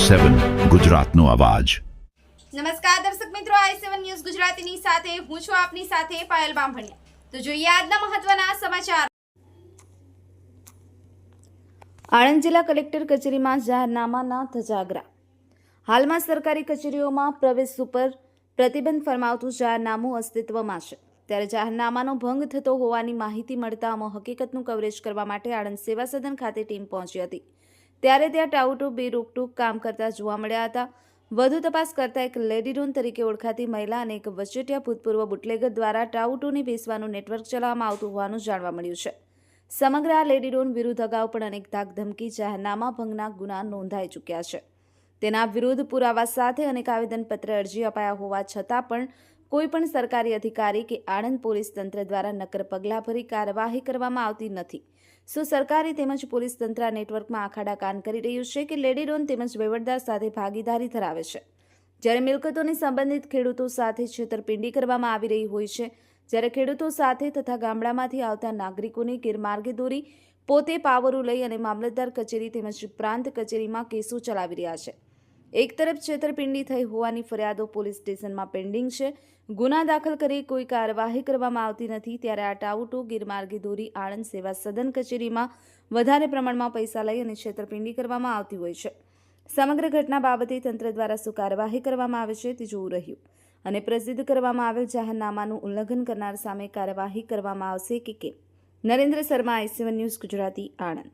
i7 ગુજરાતનો અવાજ। નમસ્કાર દર્શક મિત્રો, i7 ન્યૂઝ ગુજરાતીની સાથે હું છું આપની સાથે પાયલ બામભણિયા। તો જોઈએ આજના મહત્વના સમાચાર। આણંદ જિલ્લા કલેક્ટર કચેરીમાં જાહેરનામાના ધજાગરા। હાલમાં સરકારી કચેરીઓમાં પ્રવેશ ઉપર પ્રતિબંધ ફરમાવતું જાહેરનામું અસ્તિત્વમાં છે, ત્યારે જાહેરનામાનો ભંગ થતો હોવાની માહિતી મળતા અમો હકીકતનું કવરેજ કરવા માટે આણંદ સેવા સદન ખાતે ટીમ પહોંચી હતી, ત્યારે ત્યાં ટાઉટો બે રોકટોક કામ કરતા જોવા મળ્યા હતા। વધુ તપાસ કરતા એક લેડી ડોન તરીકે ઓળખાતી મહિલા અને એક વચેટિયા ભૂતપૂર્વ બુટલેગર દ્વારા ટાઉટોને બેસવાનું નેટવર્ક ચલાવવામાં આવતું હોવાનું જાણવા મળ્યું છે। સમગ્ર આ લેડી ડોન વિરુદ્ધ અગાઉ પણ અનેક ધાક ધમકી જાહેરનામા ભંગના ગુના નોંધાઈ ચૂક્યા છે। તેના વિરુદ્ધ પુરાવા સાથે અનેક આવેદનપત્ર અરજી અપાયા હોવા છતાં પણ કોઈ પણ સરકારી અધિકારી કે આણંદ પોલીસ તંત્ર દ્વારા નક્કર પગલાં ભરી કાર્યવાહી કરવામાં આવતી નથી। શું સરકારી તેમજ પોલીસ તંત્ર આ નેટવર્કમાં આખાડા કાન કરી રહ્યું છે કે લેડી ડોન તેમજ વહીવટદાર સાથે ભાગીદારી ધરાવે છે, જ્યારે મિલકતોની સંબંધિત ખેડૂતો સાથે છેતરપિંડી કરવામાં આવી રહી હોય છે, જ્યારે ખેડૂતો સાથે તથા ગામડામાંથી આવતા નાગરિકોની ગેરમાર્ગે દોરી પોતે પાવરો લઈ અને મામલતદાર કચેરી તેમજ પ્રાંત કચેરીમાં કેસો ચલાવી રહ્યા છે। એક તરફ છેતરપિંડી થઈ હોવાની ફરિયાદો પોલીસ સ્ટેશનમાં પેન્ડિંગ છે, ગુના દાખલ કરી કોઈ કાર્યવાહી કરવામાં આવતી નથી, ત્યારે આ ટાઉટો ગેરમાર્ગે દોરી આણંદ સેવા સદન કચેરીમાં વધારે પ્રમાણમાં પૈસા લઈ અને છેતરપિંડી કરવામાં આવતી હોય છે। સમગ્ર ઘટના બાબતે તંત્ર દ્વારા શું કાર્યવાહી કરવામાં આવે છે તે જોવું રહ્યું અને પ્રસિદ્ધ કરવામાં આવેલ જાહેરનામાનું ઉલ્લંઘન કરનાર સામે કાર્યવાહી કરવામાં આવશે કે કેમ। Narendra Sharma, i7 news Gujarati, Anand.